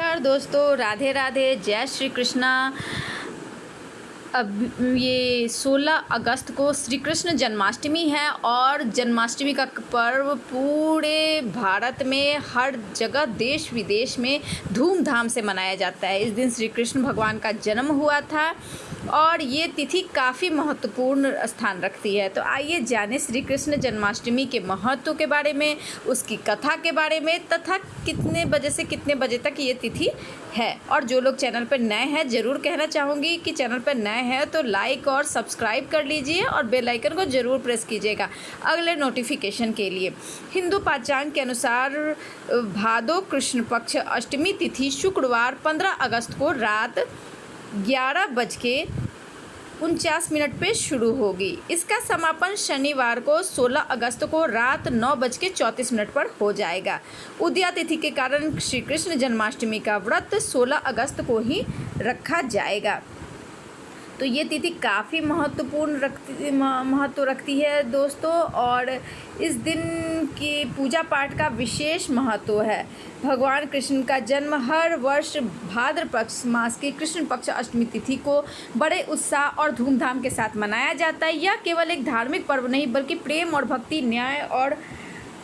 नमस्कार दोस्तों, राधे राधे, जय श्री कृष्णा। अब ये 16 अगस्त को श्री कृष्ण जन्माष्टमी है और जन्माष्टमी का पर्व पूरे भारत में हर जगह देश विदेश में धूमधाम से मनाया जाता है। इस दिन श्री कृष्ण भगवान का जन्म हुआ था और ये तिथि काफ़ी महत्वपूर्ण स्थान रखती है। तो आइए जानें श्री कृष्ण जन्माष्टमी के महत्व के बारे में, उसकी कथा के बारे में तथा कितने बजे से कितने बजे तक ये तिथि है। और जो लोग चैनल पर नए हैं, ज़रूर कहना चाहूँगी कि चैनल पर नए हैं तो लाइक और सब्सक्राइब कर लीजिए और बेल आइकन को ज़रूर प्रेस कीजिएगा अगले नोटिफिकेशन के लिए। हिंदू पंचांग के अनुसार भादो कृष्ण पक्ष अष्टमी तिथि शुक्रवार 15 अगस्त को रात 11:49 पे शुरू होगी। इसका समापन शनिवार को 16 अगस्त को रात 9:34 पर हो जाएगा। उदया तिथि के कारण श्री कृष्ण जन्माष्टमी का व्रत 16 अगस्त को ही रखा जाएगा। तो ये तिथि काफ़ी महत्व रखती है दोस्तों, और इस दिन की पूजा पाठ का विशेष महत्व है। भगवान कृष्ण का जन्म हर वर्ष भाद्र पक्ष मास की कृष्ण पक्ष अष्टमी तिथि को बड़े उत्साह और धूमधाम के साथ मनाया जाता है। यह केवल एक धार्मिक पर्व नहीं बल्कि प्रेम और भक्ति, न्याय और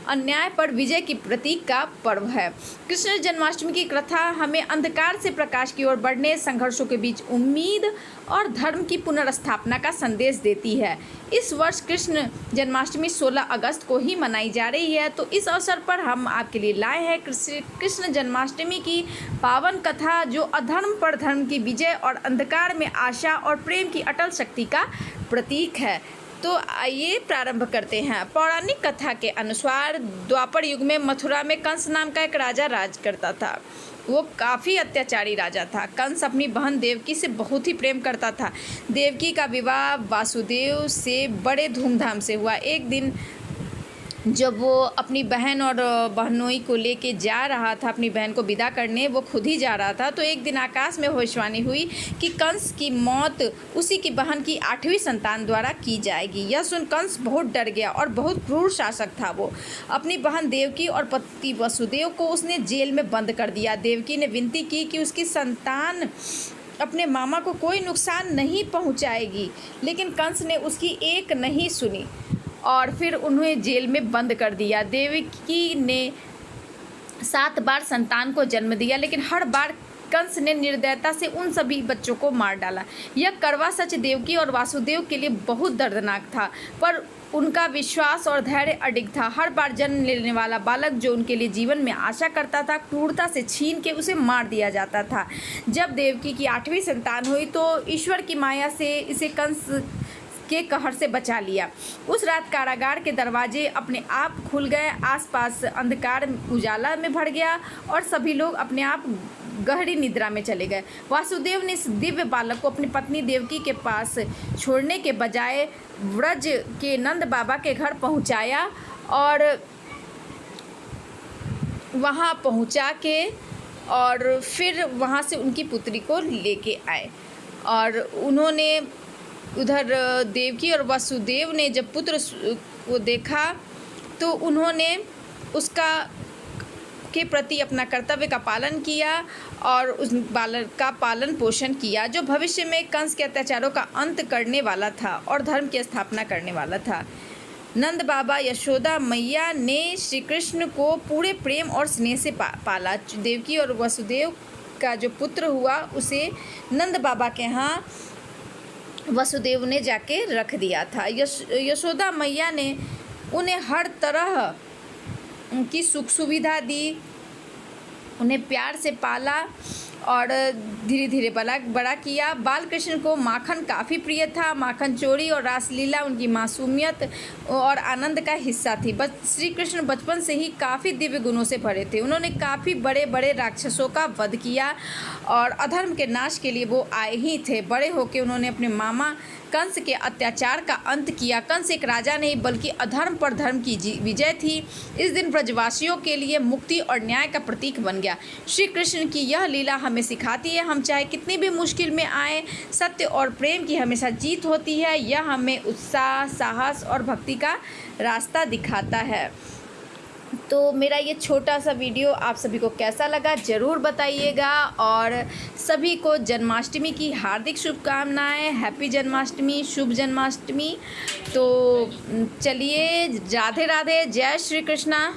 अन्याय पर विजय की प्रतीक का पर्व है। कृष्ण जन्माष्टमी की कथा हमें अंधकार से प्रकाश की ओर बढ़ने, संघर्षों के बीच उम्मीद और धर्म की पुनर्स्थापना का संदेश देती है। इस वर्ष कृष्ण जन्माष्टमी 16 अगस्त को ही मनाई जा रही है। तो इस अवसर पर हम आपके लिए लाए हैं कृष्ण जन्माष्टमी की पावन कथा, जो अधर्म पर धर्म की विजय और अंधकार में आशा और प्रेम की अटल शक्ति का प्रतीक है। तो आइए प्रारंभ करते हैं। पौराणिक कथा के अनुसार द्वापर युग में मथुरा में कंस नाम का एक राजा राज करता था। वो काफ़ी अत्याचारी राजा था। कंस अपनी बहन देवकी से बहुत ही प्रेम करता था। देवकी का विवाह वासुदेव से बड़े धूमधाम से हुआ। एक दिन जब वो अपनी बहन और बहनोई को लेके जा रहा था, अपनी बहन को विदा करने वो खुद ही जा रहा था, तो एक दिन आकाश में भविष्यवाणी हुई कि कंस की मौत उसी की बहन की 8वीं संतान द्वारा की जाएगी। यह सुन कंस बहुत डर गया और बहुत क्रूर शासक था। वो अपनी बहन देवकी और पति वसुदेव को उसने जेल में बंद कर दिया। देवकी ने विनती की कि उसकी संतान अपने मामा को कोई नुकसान नहीं पहुंचाएगी, लेकिन कंस ने उसकी एक नहीं सुनी और फिर उन्हें जेल में बंद कर दिया। देवकी ने 7 बार संतान को जन्म दिया, लेकिन हर बार कंस ने निर्दयता से उन सभी बच्चों को मार डाला। यह कड़वा सच देवकी और वासुदेव के लिए बहुत दर्दनाक था, पर उनका विश्वास और धैर्य अडिग था। हर बार जन्म लेने वाला बालक जो उनके लिए जीवन में आशा करता था, क्रूरता से छीन के उसे मार दिया जाता था। जब देवकी की 8वीं संतान हुई तो ईश्वर की माया से इसे कंस के कहर से बचा लिया। उस रात कारागार के दरवाजे अपने आप खुल गए, आसपास अंधकार उजाला में भर गया और सभी लोग अपने आप गहरी निद्रा में चले गए। वासुदेव ने इस दिव्य बालक को अपनी पत्नी देवकी के पास छोड़ने के बजाय व्रज के नंद बाबा के घर पहुंचाया और वहां पहुंचा के और फिर वहां से उनकी पुत्री को लेके आए। और उन्होंने उधर देवकी और वसुदेव ने जब पुत्र को देखा तो उन्होंने उसका के प्रति अपना कर्तव्य का पालन किया और उस बालक का पालन पोषण किया, जो भविष्य में कंस के अत्याचारों का अंत करने वाला था और धर्म की स्थापना करने वाला था। नंद बाबा यशोदा मैया ने श्री कृष्ण को पूरे प्रेम और स्नेह से पाला। देवकी और वसुदेव का जो पुत्र हुआ उसे नंद बाबा के यहाँ वसुदेव ने जाके रख दिया था। यशोदा मैया ने उन्हें हर तरह की सुख सुविधा दी, उन्हें प्यार से पाला और धीरे धीरे बड़ा किया। बाल कृष्ण को माखन काफ़ी प्रिय था। माखन चोरी और रासलीला उनकी मासूमियत और आनंद का हिस्सा थी। श्री कृष्ण बचपन से ही काफ़ी दिव्य गुणों से भरे थे। उन्होंने काफ़ी बड़े बड़े राक्षसों का वध किया और अधर्म के नाश के लिए वो आए ही थे। बड़े होकर उन्होंने अपने मामा कंस के अत्याचार का अंत किया। कंस एक राजा नहीं बल्कि अधर्म पर धर्म की विजय थी। इस दिन ब्रजवासियों के लिए मुक्ति और न्याय का प्रतीक बन गया। श्री कृष्ण की यह लीला हमें सिखाती है, हम चाहे कितनी भी मुश्किल में आए, सत्य और प्रेम की हमेशा जीत होती है। यह हमें उत्साह, साहस और भक्ति का रास्ता दिखाता है। तो मेरा ये छोटा सा वीडियो आप सभी को कैसा लगा ज़रूर बताइएगा, और सभी को जन्माष्टमी की हार्दिक शुभकामनाएं। हैप्पी जन्माष्टमी, शुभ जन्माष्टमी। तो चलिए, राधे राधे, जय श्री कृष्णा।